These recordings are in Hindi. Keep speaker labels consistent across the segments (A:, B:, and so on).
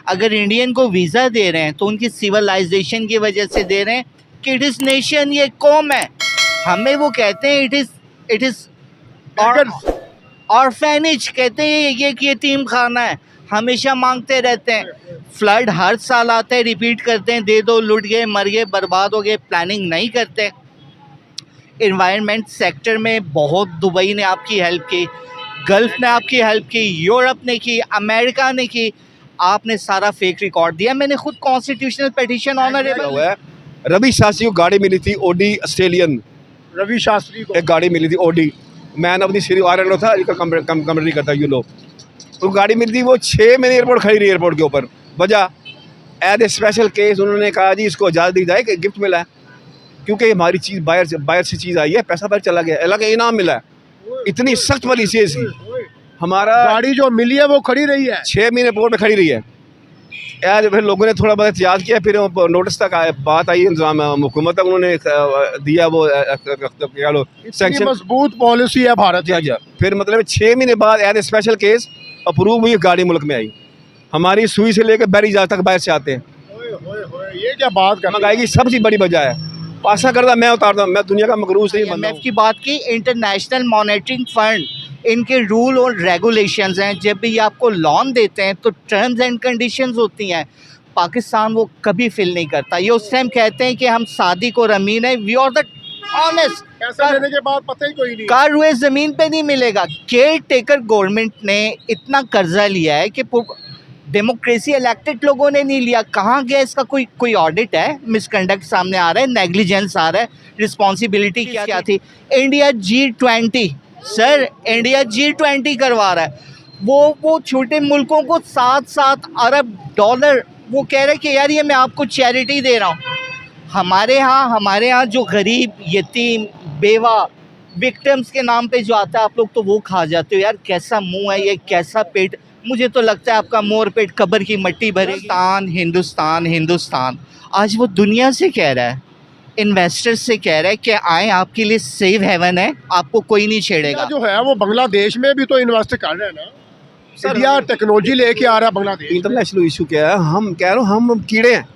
A: अगर इंडियन को वीज़ा दे रहे हैं तो उनकी सिविलाइजेशन की वजह से दे रहे हैं कि इट इज़ नेशन, ये कौम है। हमें वो कहते हैं इट इज़ ऑर्फेनेज, कहते हैं ये कि यतीम खाना है, हमेशा मांगते रहते हैं। फ्लड हर साल आता है, रिपीट करते हैं, दे दो, लुट गए, मर गए, बर्बाद हो गए, प्लानिंग नहीं करते। इन्वायरमेंट सेक्टर में बहुत दुबई ने आपकी हेल्प की, गल्फ ने आपकी हेल्प की, यूरोप ने की, अमेरिका ने की, आपने सारा फेक रिकॉर्ड दिया। मैंने खुद constitutional petition honourable
B: Ravi Shastri को गाड़ी मिली थी ओडी ऑस्ट्रेलियन,
C: रवि शास्त्री को
B: एक गाड़ी मिली थी ओडी, मैन अपनी सीरी आयरन था, कंपनी करता यू लो, तो गाड़ी मिली थी, वो 6 महीने एयरपोर्ट खड़ी रही एयरपोर्ट के ऊपर। वजह एज ए स्पेशल केस उन्होंने कहा जी इसको इजाज़त दी जाए कि गिफ्ट मिला है, क्योंकि हमारी चीज़ बाहर से चीज़ आई है, पैसा बाहर चला गया, अलग इनाम मिला है। इतनी सख्त पॉलिसी है इसकी। हमारा
C: गाड़ी जो मिली है वो खड़ी रही है,
B: 6 महीने एयरपोर्ट में खड़ी रही है। यार फिर लोगों ने थोड़ा बहुत याद किया, फिर नोटिस तक बात आई इंतजाम हुकूमत तक, उन्होंने दिया वो क्या लो
C: इतनी मजबूत पॉलिसी है भारत
B: जी। हाँ, फिर मतलब 6 महीने बाद as a special case approve हुई, गाड़ी मुल्क में आई। हमारी सुई से लेकर बैरी जहाज तक बाहर से आते हैं।
C: ये क्या बात कर,
B: महंगाई की सबसे बड़ी वजह है। पासा करदा मैं उतारता हूँ, मैं दुनिया का मकरूज नहीं बनता हूँ।
A: की बात की, इंटरनेशनल मॉनेटरी फंड, इनके रूल और रेगुलेशंस हैं। जब भी ये आपको लोन देते हैं तो टर्म्स एंड कंडीशंस होती हैं। पाकिस्तान वो कभी फिल नहीं करता। ये उस टाइम कहते हैं कि हम सादिक और अमीन है, वी आर द ऑनेस्ट।
C: पैसा लेने के बाद पता ही कोई नहीं,
A: कार हुए ज़मीन पे नहीं मिलेगा। केयर टेकर गवर्नमेंट ने इतना कर्जा लिया है कि डेमोक्रेसी इलेक्टेड लोगों ने नहीं लिया। कहाँ गया इसका कोई ऑडिट है? मिसकंडक्ट सामने आ रहा है, नेग्लिजेंस आ रहा है। रिस्पॉन्सिबिलिटी क्या थी? India G20, sir India G20 करवा रहा है। वो छोटे मुल्कों को 7-7 अरब डॉलर, वो कह रहे हैं कि यार ये मैं आपको चैरिटी दे रहा हूँ। हमारे यहाँ जो गरीब, यतीम, बेवा, विक्टिम्स के नाम पे जो आता है, आप लोग तो वो खा जाते हो। यार कैसा मुंह है ये, कैसा पेट। मुझे तो लगता है आपका मोर पेट कब्र की मट्टी भरेगी। हिंदुस्तान आज वो दुनिया से कह रहा है, इन्वेस्टर्स से कह रहा है कि आए, आपके लिए सेफ हेवन है, आपको कोई नहीं छेड़ेगा।
C: जो है वो बांग्लादेश में भी तो इन्वेस्ट कर रहे हैं ना। इंडिया टेक्नोलॉजी लेके आ रहा है बांग्लादेश।
B: इंटरनेशनल इशू क्या है? हम कह रहे हो हम कीड़े हैं,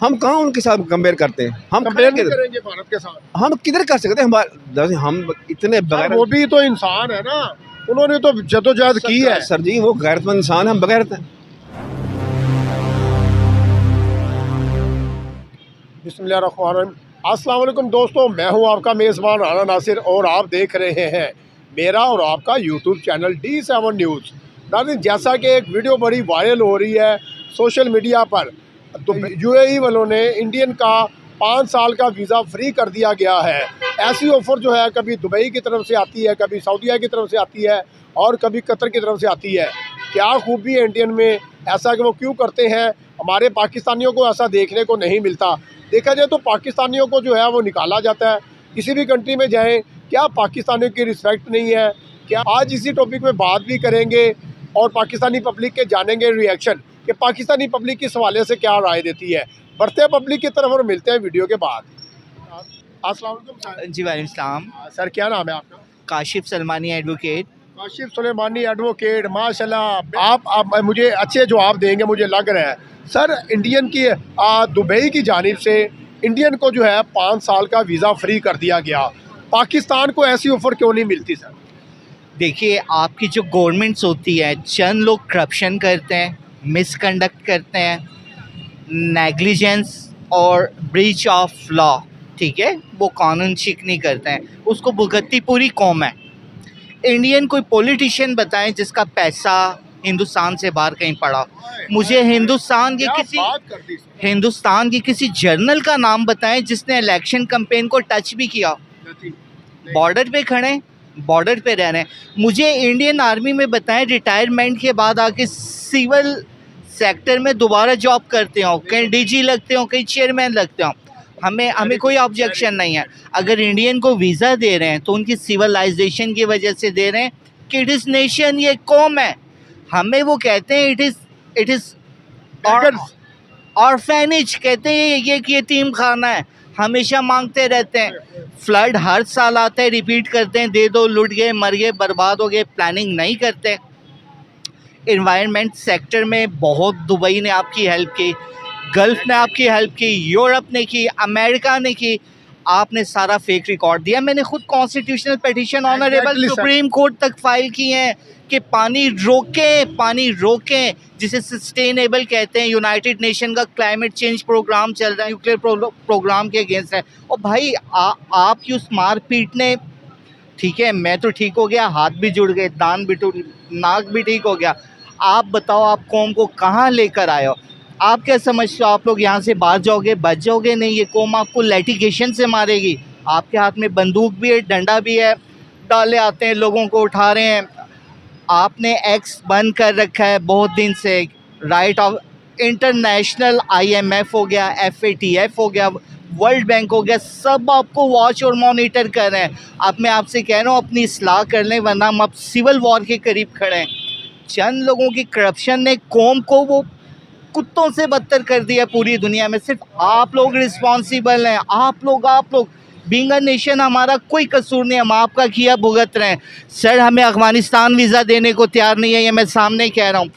B: हम कहाँ उनके साथ कंपेयर करते हैं? हम
C: कंपेयर करेंगे भारत के साथ,
B: हम किधर कर सकते हैं? हम इतने बगैर,
C: वो भी तो इंसान है ना, उन्होंने तो जदोजहद की है।
B: सर जी वो गैरतमंद इंसान, हम बगैरत हैं।
C: बिस्मिल्लाहिर्रहमानिर्रहीम। अस्सलाम वालेकुम दोस्तों, मैं हूं आपका मेज़बान राना नासिर और आप देख रहे हैं मेरा और आपका यूट्यूब चैनल D7 न्यूज़। नाज़रीन, जैसा कि एक वीडियो बड़ी वायरल हो रही है सोशल मीडिया पर, तो UAE वालों ने इंडियन का 5 साल का वीज़ा फ्री कर दिया गया है। ऐसी ऑफ़र जो है कभी दुबई की तरफ से आती है, कभी सऊदीया की तरफ से आती है और कभी कतर की तरफ से आती है। क्या खूबी है इंडियन में, ऐसा कि वो क्यों करते हैं? हमारे पाकिस्तानियों को ऐसा देखने को नहीं मिलता। देखा जाए तो पाकिस्तानियों को जो है वो निकाला जाता है। किसी भी कंट्री में जाएं, क्या पाकिस्तानियों की रिस्पेक्ट नहीं है? क्या आज इसी टॉपिक में बात भी करेंगे और पाकिस्तानी पब्लिक के जानेंगे रिएक्शन कि पाकिस्तानी पब्लिक किस हवाले से क्या राय देती है। बढ़ते हैं पब्लिक की तरफ और मिलते हैं वीडियो के बाद। अस्सलाम वालेकुम सर।
A: जी वालेकुम सलाम।
C: सर क्या नाम है आपका?
A: काशिफ सलमानी एडवोकेट।
C: काशिफ सुलेमानी एडवोकेट, माशाल्लाह। आप मुझे अच्छे जवाब देंगे मुझे लग रहा है। सर, इंडियन की दुबई की जानिब से इंडियन को जो है 5 साल का वीज़ा फ्री कर दिया गया। पाकिस्तान को ऐसी ऑफ़र क्यों नहीं मिलती सर?
A: देखिए, आपकी जो गवर्नमेंट्स होती है, चंद लोग करप्शन करते हैं, मिसकंडक्ट करते हैं, नेग्लिजेंस और ब्रीच ऑफ लॉ, ठीक है, वो कानून शिक नहीं करते हैं, उसको भुगतती पूरी कौम है। इंडियन कोई पॉलिटिशियन बताएं जिसका पैसा हिंदुस्तान से बाहर कहीं पड़ा। मुझे हिंदुस्तान की किसी जर्नल का नाम बताएं जिसने इलेक्शन कैंपेन को टच भी किया। बॉर्डर पे खड़े, बॉर्डर पे रह रहे हैं। मुझे इंडियन आर्मी में बताएं रिटायरमेंट के बाद आके सिविल सेक्टर में दोबारा जॉब करते हो, कहीं DG लगते हो, कहीं चेयरमैन लगते हो। हमें कोई ऑब्जेक्शन नहीं है। अगर इंडियन को वीज़ा दे रहे हैं तो उनकी सिविलाइजेशन की वजह से दे रहे हैं कि इट इज़ नेशन, ये कौम है। हमें वो कहते हैं इट इज़ ऑर्फेनेज, कहते हैं ये कि यतीम खाना है, हमेशा मांगते रहते हैं। फ्लड हर साल आता है, रिपीट करते हैं, दे दो, लुट गए, मर गए, बर्बाद हो गए, प्लानिंग नहीं करते। इन्वायरमेंट सेक्टर में बहुत दुबई ने आपकी हेल्प की, गल्फ ने आपकी हेल्प की, यूरोप ने की, अमेरिका ने की। आपने सारा फेक रिकॉर्ड दिया। मैंने खुद constitutional petition honourable
C: Exactly, sir.
A: Supreme court तक फाइल की हैं कि पानी रोकें, जिसे सस्टेनेबल कहते हैं। यूनाइटेड नेशन का क्लाइमेट चेंज प्रोग्राम चल रहा है, न्यूक्लियर प्रोग्राम के अगेंस्ट है। और भाई आपकी उस मारपीट ने, ठीक है मैं तो ठीक हो गया, हाथ भी जुड़ गए, दान भी टूट, नाक भी ठीक हो गया। आप बताओ आप कौम को कहाँ लेकर आए हो? आप क्या समझते हो आप लोग यहाँ से बाहर जाओगे, बच जाओगे? नहीं, ये कौम आपको लिटिगेशन से मारेगी। आपके हाथ में बंदूक भी है, डंडा भी है, डाले आते हैं, लोगों को उठा रहे हैं। आपने एक्स बंद कर रखा है बहुत दिन से, राइट ऑफ इंटरनेशनल IMF हो गया, FATF हो गया, वर्ल्ड बैंक हो गया, सब आपको वॉच और मॉनिटर कर रहे हैं। अब मैं आपसे कह रहा हूँ अपनी इस्लाह कर लें, वरना हम अब सिविल वॉर के करीब खड़े हैं। चंद लोगों की करप्शन ने कौम को वो कुत्तों से बदतर कर दिया पूरी दुनिया में। सिर्फ आप लोग रिस्पॉन्सिबल हैं, आप लोग बीइंग अ नेशन, हमारा कोई कसूर नहीं, हम आपका किया भुगत रहे हैं। सर हमें अफगानिस्तान वीज़ा देने को तैयार नहीं है, ये मैं सामने कह रहा हूँ।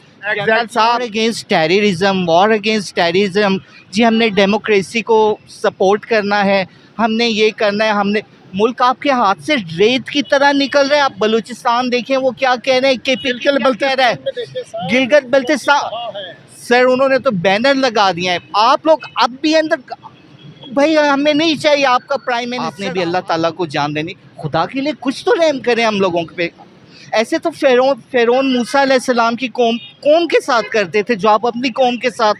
A: साहब against terrorism, war against terrorism, जी हमने डेमोक्रेसी को सपोर्ट करना है, हमने ये करना है, हमने मुल्क आपके हाथ से रेत की तरह निकल रहा है। आप बलूचिस्तान देखें वो क्या कह रहे हैं, कह रहा है गिलगित बल्तिस्तान, सर उन्होंने तो बैनर लगा दिया है। आप लोग अब भी अंदर, भाई हमें नहीं चाहिए आपका प्राइम मिनिस्टर। आपने भी अल्लाह ताला को जान देनी, खुदा के लिए कुछ तो रहम करें हम लोगों पे। ऐसे तो फ़िरौन मूसा अलैहिस्सलाम की कौम के साथ करते थे, जो आप अपनी कौम के साथ।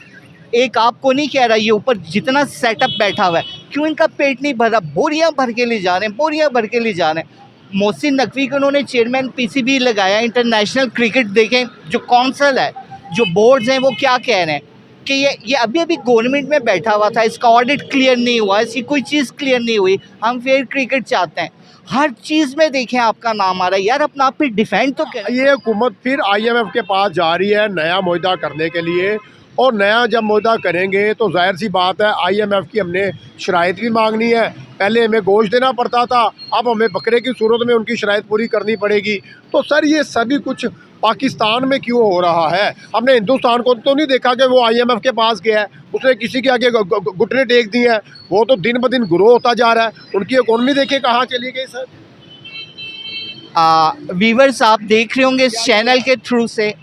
A: एक आपको नहीं कह रहा, ये ऊपर जितना सेटअप बैठा हुआ है, क्यों इनका पेट नहीं भरा? बोरियां भर के ले जा रहे हैं, बोरियां भर के ले जा रहे हैं। मोहसिन नकवी को उन्होंने चेयरमैन PCB लगाया। इंटरनेशनल क्रिकेट देखें, जो कौंसल है, जो बोर्ड्स हैं, वो क्या कह रहे हैं कि ये अभी गवर्नमेंट में बैठा हुआ था, इसका ऑडिट क्लियर नहीं हुआ, इसकी कोई चीज़ क्लियर नहीं हुई, हम फेयर क्रिकेट चाहते हैं। हर चीज़ में देखें आपका नाम आ रहा है। यार अपना आप पे डिफेंड तो करें।
C: ये हुकूमत फिर IMF के पास जा रही है नया मुआहदा करने के लिए, और नया जब मुआहदा करेंगे तो जाहिर सी बात है IMF की हमने शराइत भी मांगनी है। पहले हमें गोश्त देना पड़ता था, अब हमें बकरे की सूरत में उनकी शराइत पूरी करनी पड़ेगी। तो सर ये सभी कुछ पाकिस्तान में क्यों हो रहा है? हमने हिंदुस्तान को तो नहीं देखा कि वो IMF के पास गया है, उसने किसी के आगे घुटने टेक दिए हैं। वो तो दिन ब दिन ग्रो होता जा रहा है, उनकी इकोनॉमी देखे कहाँ चली गई सर।
A: व्यूवर्स आप देख रहे होंगे इस चैनल के थ्रू से,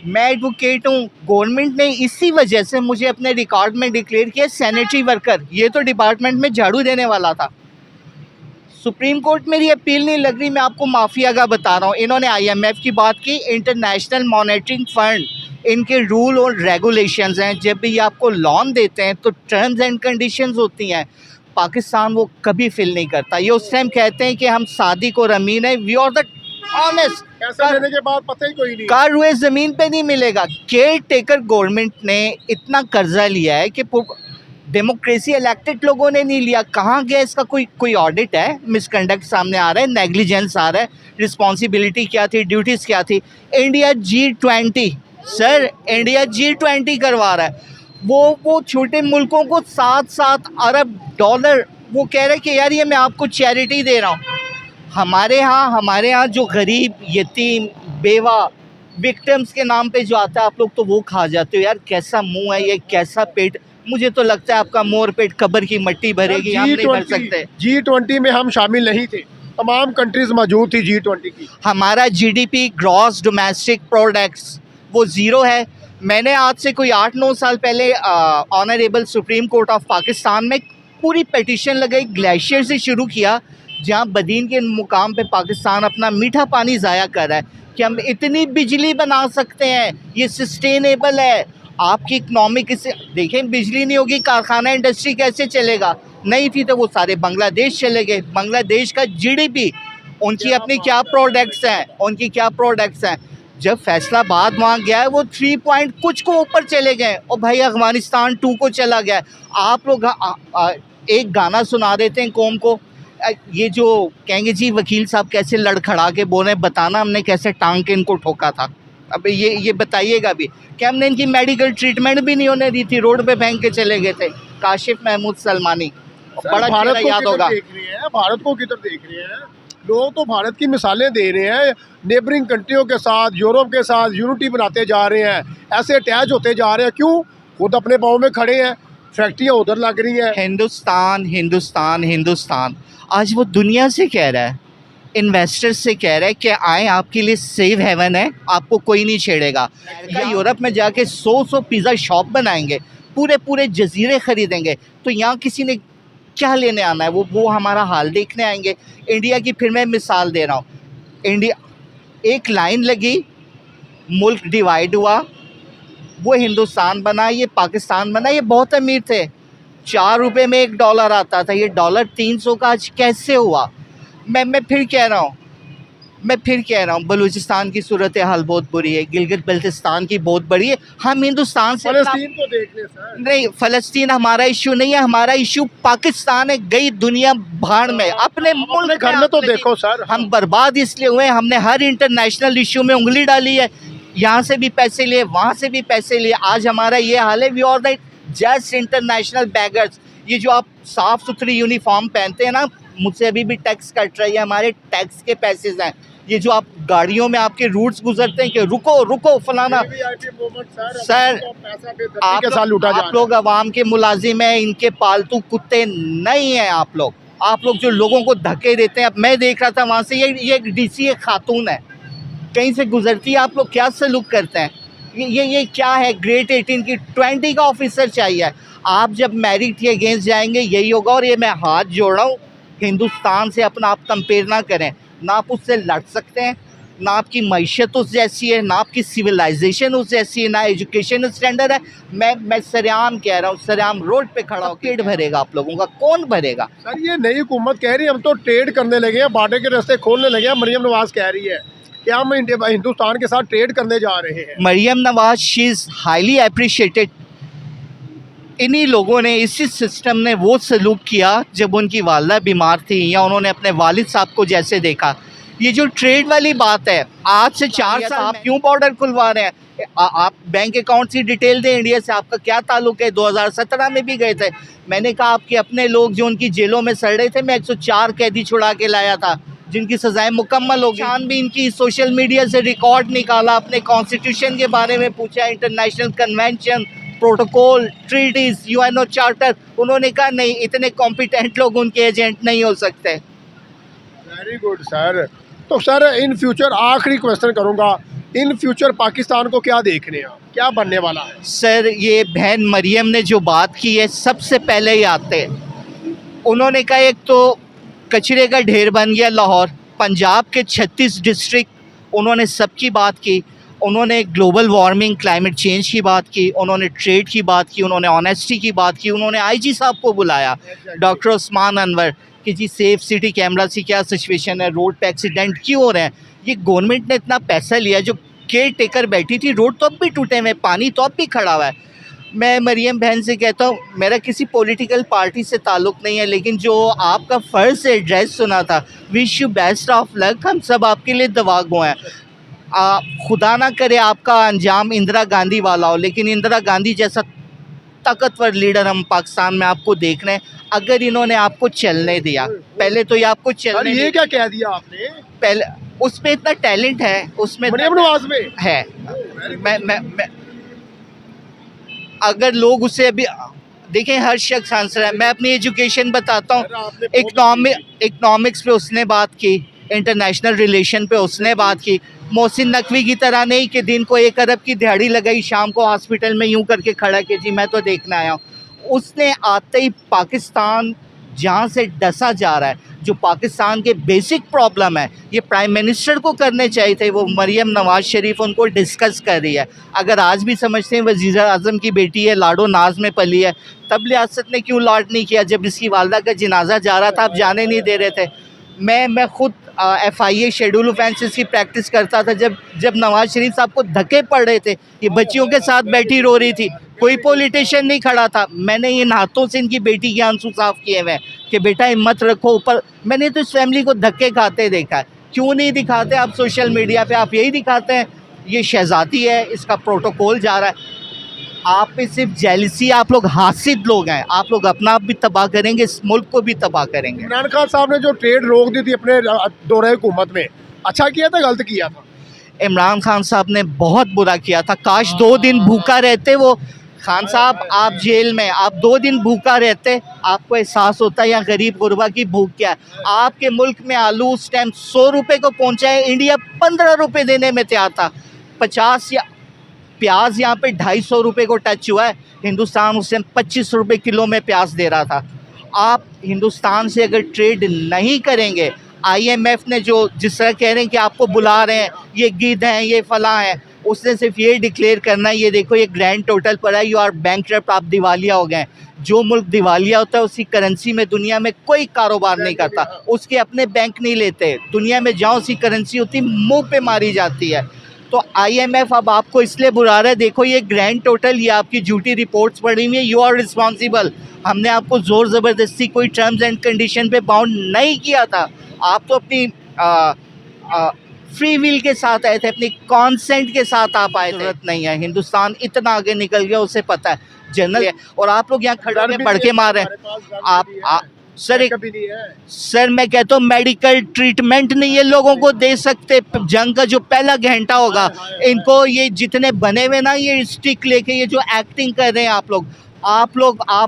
A: मैं एडवोकेट हूँ। गवर्नमेंट ने इसी वजह से मुझे अपने रिकॉर्ड में डिक्लेयर किया सैनिटरी वर्कर। ये तो डिपार्टमेंट में झाड़ू देने वाला था। सुप्रीम कोर्ट मेरी अपील नहीं लग रही, मैं आपको माफिया का बता रहा हूँ। इन्होंने IMF की बात की, इंटरनेशनल मॉनेटरी फंड, इनके रूल और रेगुलेशंस हैं। जब भी ये आपको लोन देते हैं तो टर्म्स एंड कंडीशंस होती हैं। पाकिस्तान वो कभी फिल नहीं करता। ये उस टाइम कहते हैं कि हम सादिक और अमीन है, वी आर द ऑनेस्ट।
C: पैसा देने के बाद पता ही कोई नहीं,
A: कार हुए ज़मीन पे नहीं मिलेगा। केयर टेकर गवर्नमेंट ने इतना कर्जा लिया है कि डेमोक्रेसी इलेक्टेड लोगों ने नहीं लिया। कहाँ गया इसका कोई ऑडिट है? मिसकंडक्ट सामने आ रहा है, नेग्लिजेंस आ रहा है। रिस्पॉन्सिबिलिटी क्या थी, ड्यूटीज़ क्या थी? India G20, sir India G20 करवा रहा है। वो छोटे मुल्कों को 7-7 अरब डॉलर, वो कह रहे हैं कि यार ये मैं आपको चैरिटी दे रहा हूँ। हमारे यहाँ जो गरीब, यतीम, बेवा, विक्टिम्स के नाम पे जो आता है, आप लोग तो वो खा जाते हो। यार कैसा मुंह है ये, कैसा पेट। मुझे तो लगता है आपका मोर पेट कब्र की मट्टी भरेगी, हम नहीं भर सकते।
C: G20 में हम शामिल नहीं थे, तमाम कंट्रीज मौजूद थी G20 की।
A: हमारा GDP ग्रॉस डोमेस्टिक प्रोडक्ट्स वो ज़ीरो है। मैंने आज से कोई 8-9 साल पहले honourable supreme court of Pakistan में पूरी पिटीशन लगाई, ग्लेशियर से शुरू किया, जहाँ बदीन के मुकाम पे पाकिस्तान अपना मीठा पानी ज़ाया कर रहा है कि हम इतनी बिजली बना सकते हैं, ये सस्टेनेबल है। आपकी इकनॉमिक इससे देखें, बिजली नहीं होगी कारखाना इंडस्ट्री कैसे चलेगा? नहीं थी तो वो सारे बांग्लादेश चले गए। बांग्लादेश का GDP, उनकी अपनी क्या प्रोडक्ट्स हैं, जब फैसलाबाद वहाँ गया है वो 3 पॉइंट कुछ को ऊपर चले गए, और भाई अफगानिस्तान 2 को चला गया। आप लोग एक गाना सुना देते हैं कौम को, ये जो कहेंगे जी वकील साहब कैसे लड़खड़ा के बोले, बताना हमने कैसे टांग के इनको ठोका था। अब ये बताइएगा भी कि हमने इनकी मेडिकल ट्रीटमेंट भी नहीं होने दी थी, रोड पे फेंक के चले गए थे। काशिफ महमूद सलमानी, बड़ा चेहरा याद होगा।
C: भारत को किधर देख रहे हैं? लोग तो भारत की मिसालें दे रहे हैं, नेबरिंग कंट्रियों के साथ, यूरोप के साथ यूनिटी बनाते जा रहे हैं, ऐसे अटैच होते जा रहे हैं। क्यों? खुद अपने पाँव में खड़े हैं, फैक्ट्रियाँ उधर लग रही हैं।
A: हिंदुस्तान हिंदुस्तान हिंदुस्तान आज वो दुनिया से कह रहा है, इन्वेस्टर्स से कह रहा है कि आए, आपके लिए सेव हेवन है, आपको कोई नहीं छेड़ेगा। या यूरोप में जाके 100 पिज़्ज़ा शॉप बनाएंगे, पूरे पूरे जजीरे खरीदेंगे, तो यहाँ किसी ने क्या लेने आना है? वो हमारा हाल देखने आएंगे। इंडिया की फिर मैं मिसाल दे रहा हूँ, इंडिया एक लाइन लगी, मुल्क डिवाइड हुआ, वो हिंदुस्तान बना, ये पाकिस्तान बना। ये बहुत अमीर थे, 4 रुपये में $1 आता था, ये डॉलर 300 का आज कैसे हुआ? मैं फिर कह रहा हूँ बलूचिस्तान की सूरत हाल बहुत बुरी है, गिलगित बल्तिस्तान की बहुत बड़ी है। हम हिंदुस्तान से
C: फलस्तीन को देख ले सर।
A: नहीं, फ़लस्तीन हमारा इशू नहीं है, हमारा इशू पाकिस्तान है। गई दुनिया भाड़ में, अपने मुल्क
C: घर में तो देखो सर,
A: हम बर्बाद इसलिए हुए, हमने हर इंटरनेशनल इशू में उंगली डाली है, यहाँ से भी पैसे लिए, वहाँ से भी पैसे लिए, आज हमारा ये हाल है। We are the just international beggars. ये जो आप साफ़ सुथरी यूनिफॉर्म पहनते हैं ना, मुझसे अभी भी टैक्स कट रही है, हमारे टैक्स के पैसे हैं। ये जो आप गाड़ियों में आपके रूट्स गुजरते हैं कि रुको रुको फलाना, सर आप लोग अवाम के मुलाजिम हैं, इनके पालतू कुत्ते नहीं हैं आप लोग जो लोगों को धक्के देते हैं। अब मैं देख रहा था वहाँ से, ये एक डीसी एक खातून है, कहीं से गुजरती है, आप लोग क्या सलूक करते हैं? ये क्या है? ग्रेड 18 की 20 का ऑफिसर चाहिए। आप जब मेरिट के अगेंस्ट जाएंगे यही होगा। और ये मैं हाथ जोड़ रहा हूँ, हिंदुस्तान से अपना आप कंपेयर ना करें, ना आप उससे लड़ सकते हैं, ना आपकी मईशत उस जैसी है, ना आपकी सिविलाइजेशन उस जैसी है, ना एजुकेशन स्टैंडर्ड है। मैं सरेआम कह रहा हूँ, सरेआम रोड पे खड़ा हो, पेट भरेगा आप लोगों का? कौन भरेगा?
C: सर ये नई हुकूमत कह रही है हम तो ट्रेड करने लगे हैं, बाटे के रास्ते खोलने लगे हैं। मरियम नवाज कह रही है कि हम हिंदुस्तान के साथ ट्रेड करने जा रहे हैं।
A: Maryam Nawaz, she is highly appreciated. इन्हीं लोगों ने, इसी सिस्टम ने वो सलूक किया जब उनकी वालदा बीमार थी, या उन्होंने अपने वालिद साहब को जैसे देखा। ये जो ट्रेड वाली बात है, आज से 4 साल आप क्यों बॉर्डर खुलवा रहे हैं? आप बैंक अकाउंट की डिटेल दें, इंडिया से आपका क्या ताल्लुक है? 2017 में भी गए थे, मैंने कहा आपके अपने लोग जो उनकी जेलों में सड़ रहे थे, मैं 104 कैदी छुड़ा के लाया था जिनकी सजाएं मुकम्मल हो गई। शान भी इनकी सोशल मीडिया से रिकॉर्ड निकाला, अपने कॉन्स्टिट्यूशन के बारे में पूछा, international convention, protocol, treaties, UNO charter. उन्होंने कहा नहीं, इतने कॉम्पिटेंट लोग उनके एजेंट नहीं हो सकते।
C: Very good sir. तो सर इन फ्यूचर आखिरी क्वेश्चन करूंगा, इन फ्यूचर पाकिस्तान को क्या देखने हैं, क्या बनने वाला है?
A: सर ये बहन मरियम ने जो बात की है, सबसे पहले ही आते उन्होंने कहा, एक तो कचरे का ढेर बन गया लाहौर, पंजाब के 36 डिस्ट्रिक्ट, उन्होंने सबकी बात की। उन्होंने ग्लोबल वार्मिंग, क्लाइमेट चेंज की बात की, उन्होंने ट्रेड की बात की, उन्होंने ऑनेस्टी की बात की, उन्होंने आईजी साहब को बुलाया, डॉक्टर उस्मान अनवर, कि जी सेफ सिटी कैमरा की क्या सिचुएशन है, रोड पे एक्सीडेंट क्यों हो रहे हैं? ये गवर्नमेंट ने इतना पैसा लिया, जो केयर टेकर बैठी थी, रोड तो अब भी टूटे हुए, पानी तो अब भी खड़ा हुआ है। मैं मरियम बहन से कहता हूँ, मेरा किसी पॉलिटिकल पार्टी से ताल्लुक़ नहीं है, लेकिन जो आपका फ़र्ज़ से एड्रेस सुना था, wish you best of luck, हम सब आपके लिए दुआ गो हैं। खुदा ना करे आपका अंजाम इंदिरा गांधी वाला हो, लेकिन इंदिरा गांधी जैसा ताकतवर लीडर हम पाकिस्तान में आपको देख रहे हैं। अगर इन्होंने आपको चलने दिया, पहले तो ये आपको चलने,
C: ये क्या कह दिया आपने?
A: पहले उसमें इतना टैलेंट है, उसमें
C: मरियम नवाज में
A: है। मैं अगर लोग उसे अभी देखें, हर शख्स आंसर है। मैं अपनी एजुकेशन बताता हूँ, इकनॉमिक्स पे उसने बात की, इंटरनेशनल रिलेशन पे उसने बात की। मोहसिन नकवी की तरह नहीं कि दिन को 1 अरब की दिहाड़ी लगाई, शाम को हॉस्पिटल में यूं करके खड़ा कि जी मैं तो देखना आया हूँ। उसने आते ही पाकिस्तान जहाँ से डसा जा रहा है, जो पाकिस्तान के बेसिक प्रॉब्लम है, ये प्राइम मिनिस्टर को करने चाहिए थे, वो मरियम नवाज शरीफ उनको डिस्कस कर रही है। अगर आज भी समझते हैं वज़ीर आज़म की बेटी है, लाडो नाज में पली है, तब लियासत ने क्यों लॉट नहीं किया? जब इसकी वालदा का जनाजा जा रहा था, आप जाने नहीं दे रहे थे। मैं खुद FIA शेड्यूल ऑफेंसेस की प्रैक्टिस करता था, जब नवाज शरीफ साहब को धक्के पड़ रहे थे, ये बच्चियों के साथ बैठी रो रही थी, कोई पॉलिटिशियन नहीं खड़ा था। मैंने इन हाथों से इनकी बेटी के आंसू साफ किए हुए हैं कि बेटा हिम्मत रखो ऊपर। मैंने तो इस फैमिली को धक्के खाते देखा है। क्यों नहीं दिखाते आप सोशल मीडिया पे? आप यही दिखाते हैं ये शहजादी है, इसका प्रोटोकॉल जा रहा है। आप पे सिर्फ जेलसी, आप लोग हासिद लोग हैं, आप लोग अपना आप भी तबाह करेंगे, इस मुल्क को भी तबाह करेंगे।
C: इमरान खान साहब ने जो ट्रेड रोक दी थी अपने दौरे हुकूमत में, अच्छा किया था गलत किया था?
A: इमरान खान साहब ने बहुत बुरा किया था, काश 2 दिन भूखा रहते वो। खान साहब आप जेल में, आप 2 दिन भूखा रहते, आपको एहसास होता या गरीब गुरबा की भूख क्या है। आपके मुल्क में आलू उस टाइम 100 रुपये को पहुंचा है, इंडिया 15 रुपये देने में तैयार था। 50 या प्याज यहाँ पे 250 रुपये को टच हुआ है, हिंदुस्तान उस टाइम 25 रुपये किलो में प्याज दे रहा था। आप हिंदुस्तान से अगर ट्रेड नहीं करेंगे, IMF ने जो जिस तरह कह रहे हैं कि आपको बुला रहे हैं, ये गिद्ध हैं, ये फलां हैं, उसने सिर्फ ये डिक्लेयर करना है, ये देखो ये ग्रैंड टोटल पड़ा है, यू आर बैंकरप्ट, आप दिवालिया हो गए। जो मुल्क दिवालिया होता है उसी करेंसी में दुनिया में कोई कारोबार नहीं करता, उसके अपने बैंक नहीं लेते, दुनिया में जहाँ उसी करेंसी होती मुंह पे मारी जाती है। तो IMF अब आपको इसलिए बुला रहा है, देखो ये ग्रैंड टोटल, ये आपकी झूठी रिपोर्ट्स पड़ी हुई है, यू आर रिस्पॉन्सिबल। हमने आपको ज़ोर ज़बरदस्ती कोई टर्म्स एंड कंडीशन पे बाउंड नहीं किया था, आप तो अपनी फ्री विल के साथ आए थे, अपनी कॉन्सेंट के साथ आप आए थे। जरूरत नहीं है, हिंदुस्तान इतना आगे निकल गया, उसे पता है जनरल है, और आप लोग यहाँ खड़े होकर बढ़ के मार रहे हैं। आप सर सर मैं कहता हूँ मेडिकल ट्रीटमेंट नहीं ये लोगों को दे सकते। जंग का जो पहला घंटा होगा, इनको ये जितने बने हुए ना, ये स्टिक लेके ये जो एक्टिंग कर रहे हैं आप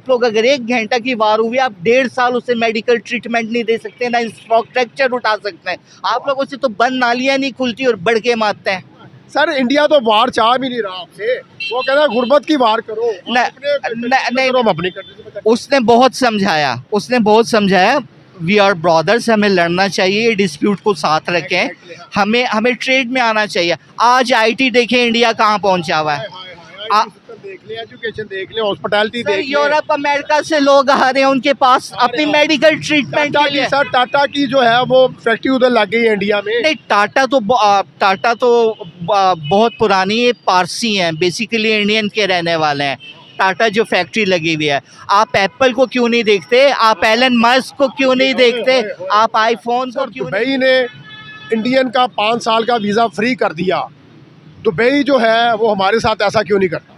A: लोग अगर 1 घंटा की वार हुई, आप 1.5 साल उसे मेडिकल ट्रीटमेंट नहीं दे सकते, ना इंफ्रास्ट्रक्चर उठा सकते हैं। आप लोगों से तो बंद नालियाँ नहीं खुलती और बढ़ के मारते हैं।
C: सर इंडिया तो वार चाह भी नहीं रहा आपसे, वो कहता है गुर्बत की वार करो,
A: नहीं, उसने बहुत समझाया, वी आर ब्रदर्स, हमें लड़ना चाहिए, ये डिस्प्यूट को साथ रखें, हमें ट्रेड में आना चाहिए। आज IT देखें इंडिया कहाँ पहुँचा हुआ है,
C: देख ले, एजुकेशन देख ले, हॉस्पिटैलिटी देख ले।
A: यूरोप अमेरिका से लोग आ रहे हैं उनके पास अपनी मेडिकल ट्रीटमेंट के लिए।
C: सर टाटा की जो है वो फैक्ट्री उधर लग गई है इंडिया में।
A: नहीं, टाटा तो बहुत पुरानी है, पारसी हैं, बेसिकली इंडियन के रहने वाले हैं। टाटा जो फैक्ट्री लगी हुई है, आप एप्पल को क्यों नहीं देखते, आप एलन मस्क को क्यों नहीं देखते, आप आईफोन को क्यों नहीं?
C: दुबई ने इंडियन का 5 साल का वीज़ा फ्री कर दिया, दुबई जो है वो हमारे साथ ऐसा क्यों नहीं करता?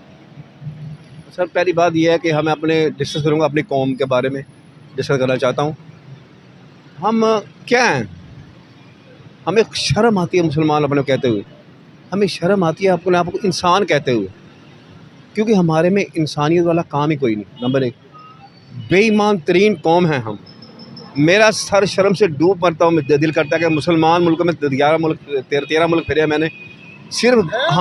B: सर पहली बात यह है कि मैं अपने डिस्कस करूँगा अपनी कौम के बारे में डिस्कस करना चाहता हूँ। हम क्या हैं, हमें शर्म आती है मुसलमान अपने कहते हुए, हमें शर्म आती है अपने आप को इंसान कहते हुए, क्योंकि हमारे में इंसानियत वाला काम ही कोई नहीं। नंबर 1, बेईमान तरीन कौम है हम। मेरा सर शर्म से डूब मरता हूँ, दिल करता है कि मुसलमान मुल्क में 13 मुल्क फिरे मैंने, सिर्फ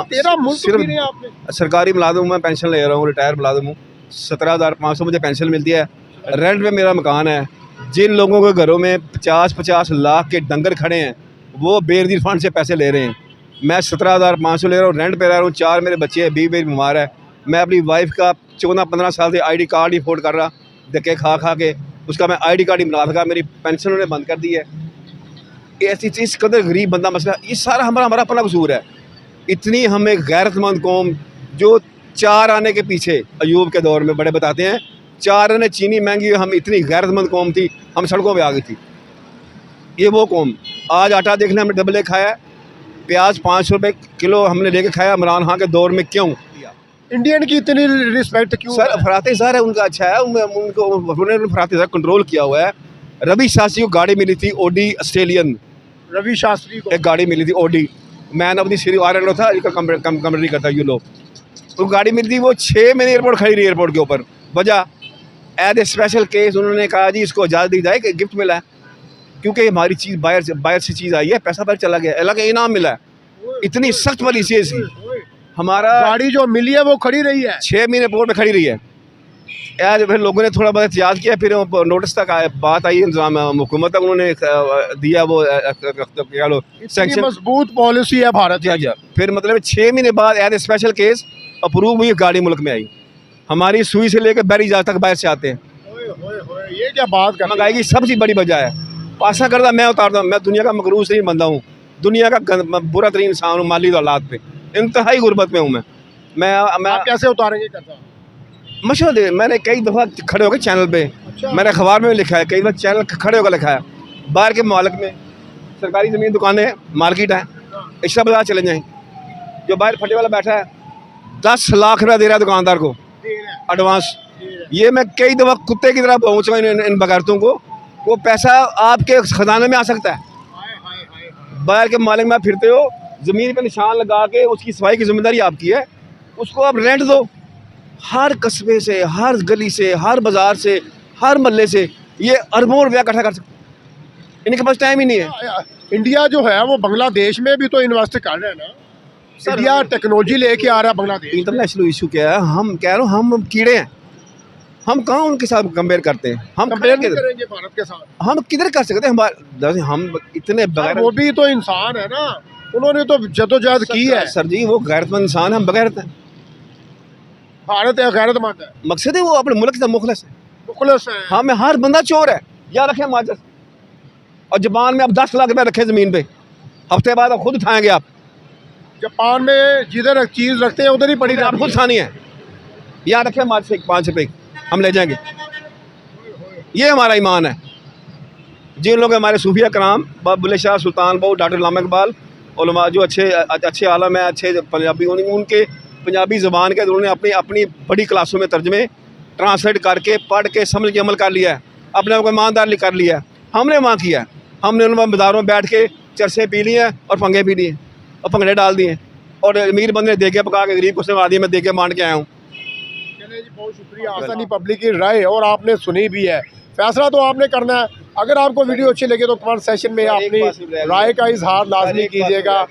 C: 13 मुल्क
B: सिर्फ
C: फिरे आपने।
B: सरकारी मुलाजिम मैं पेंशन ले रहा हूँ, रिटायर मुलाजिम हूँ, 17,500 मुझे पेंशन मिलती है। रेंट पे मेरा मकान है। जिन लोगों के घरों में 50-50 लाख के डंगर खड़े हैं, वो बेनज़ीर फंड से पैसे ले रहे हैं। मैं 17,500 ले रहा हूँ, रेंट पे रह रहा हूँ, 4 मेरे बच्चे हैं, बीवी मेरी बीमार है। मैं अपनी वाइफ का 14-15 साल से ID कार्ड नहीं अफोर्ड कर रहा, धक्के खा के उसका मैं ID कार्ड ही बना सका, मेरी पेंशन उन्होंने बंद कर दी है। ऐसी चीज़ कदर गरीब बंदा मसला, ये सारा हमारा अपना कसूर है। इतनी हमें गैरतमंद कौम, जो 4 आने के पीछे अयूब के दौर में बड़े बताते हैं, 4 आने चीनी महंगी, हम इतनी गैरतमंद कौम थी, हम सड़कों पे आ गई थी। ये वो कौम, आज आटा देखने हमने डबल खाया, प्याज 500 रुपये किलो हमने लेके खाया इमरान खान के दौर में। क्यों
C: इंडियन की इतनी रिस्पेक्ट क्यों?
B: सर फराते ज़ार है उनका, अच्छा है, उनको उन्होंने फराते ज़ार कंट्रोल किया हुआ है। रवि शास्त्री को गाड़ी मिली थी ओडी ऑस्ट्रेलियन,
C: रवि शास्त्री को
B: एक गाड़ी मिली थी ओडी, मैन अपनी सीरी आयरलैंड था, इसका कम नहीं करता ये लोग, तो गाड़ी मिली थी, वो 6 महीने एयरपोर्ट खड़ी रही एयरपोर्ट के ऊपर। वजह एज ए स्पेशल केस उन्होंने कहा जी इसको इजाज़त दी जाए कि गिफ्ट मिला है, क्योंकि हमारी चीज़ बाहर से चीज़ आई है, पैसा बाहर चला गया, अलग इनाम मिला है। इतनी सख्त पॉलिसी है इसकी। हमारा
C: गाड़ी जो मिली है वो खड़ी रही है,
B: 6 महीने एयरपोर्ट में खड़ी रही है। यार फिर लोगों ने थोड़ा बहुत एहतियात किया, फिर नोटिस तक बात आई, इंतजाम हुकूमत तक उन्होंने दिया, वो क्या लो सैंक्शन,
C: मजबूत पॉलिसी है भारत की।
B: फिर मतलब 6 महीने बाद as a special case approve हुई, गाड़ी मुल्क में आई। हमारी सुई से लेकर बहरी जहाज तक बाहर से आते हैं।
C: ये क्या बात कर,
B: महंगाई की सबसे बड़ी वजह है। पासा करदा मैं उतारता हूँ, मैं दुनिया का मकरूज नहीं बंदा हूँ, दुनिया का बुरा तरीन इंसान हूँ, माली हालात पे इंतहाई गुर्बत में हूँ मैं
C: आप कैसे उतारेंगे कर्जा?
B: मशहूर दे, मैंने कई दफ़ा खड़े होकर चैनल पे, मैंने अखबार में भी लिखा है, कई बार चैनल खड़े होकर लिखा है। बाहर के मालिक में सरकारी ज़मीन दुकानें हैं, मार्केट है, इशरा बाजार चले जाएँ, जो बाहर फटे वाला बैठा है 10 लाख रुपया दे रहा है दुकानदार को एडवांस। ये मैं कई दफ़ा कुत्ते की तरह पहुँच रहा हूँ इन बगारतों को। वो पैसा आपके खजाने में आ सकता है। बाहर के मालिक में फिरते हो, ज़मीन पे निशान लगा के उसकी सफाई की जिम्मेदारी आपकी है। उसको आप रेंट दो। हर कस्बे से, हर गली से, हर बाज़ार से, हर महल्ले से ये अरबों रुपया इकट्ठा कर सकते। इनके पास टाइम ही नहीं है।
C: इंडिया जो है वो बांग्लादेश में भी तो इन्वेस्ट कर रहे हैं ना। इंडिया टेक्नोलॉजी लेके आ रहा है बांग्लादेश।
B: इंटरनेशनल इशू क्या है? हम कह रहा हूँ हम कीड़े हैं। हम कहाँ उनके साथ कंपेयर करते हैं? हम
C: कंपेयर करेंगे भारत के साथ?
B: हम किधर कर सकते हैं? हमारे हम इतने बगैर,
C: वो भी तो इंसान है ना, उन्होंने तो जदोजहद की है।
B: सर जी वो गैरतमंद इंसान, हम बगैरत हैं।
C: भारत है गैरतमंद है,
B: मकसद है वो अपने मुल्क से मुखलस है।
C: मुखलस है।
B: हमें हर बंदा चोर है। या रखे माजस और जापान में अब 10 लाख रुपए रखे ज़मीन पे, हफ्ते बाद आप खुद उठाएंगे। आप
C: जापान में जिधर चीज़ रखते हैं उधर ही पड़ी
B: आप खुद उठानी है। यहाँ रखे माजस 5 रुपये हम ले जाएंगे। ये हमारा ईमान है। जिन लोग हमारे सूफिया कराम, बुल्ले शाह, सुल्तान बहु, डॉक्टर गुलाम इकबाल, उलमा जो अच्छे आलम हैं, अच्छे पंजाबी, उनके पंजाबी ज़बान के उन्होंने अपनी अपनी बड़ी क्लासों में तर्जमे ट्रांसलेट करके पढ़ के समझ के अमल कर लिया है। अपने आप को ईमानदार कर लिया है। हमने वहाँ किया है। हमने उन बाज़ारों में बैठ के चरसे पी लिए हैं और पंगे पी लिए और भंगड़े डाल दिए और अमीर बंदे दे के पका के गरीब को सेवा दी, मैं दे के मान के आया हूँ।
C: चलिए जी, बहुत शुक्रिया। आसानी पब्लिक की राय और आपने सुनी भी है, फैसला तो आपने करना है। अगर आपको वीडियो अच्छी लगे तो कमेंट सेशन में अपनी राय का इजहार लाजमी कीजिएगा।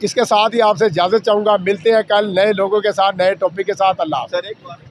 C: इसके साथ ही आपसे इजाज़त चाहूँगा। मिलते हैं कल नए लोगों के साथ, नए टॉपिक के साथ। अल्लाह हाफ़िज़।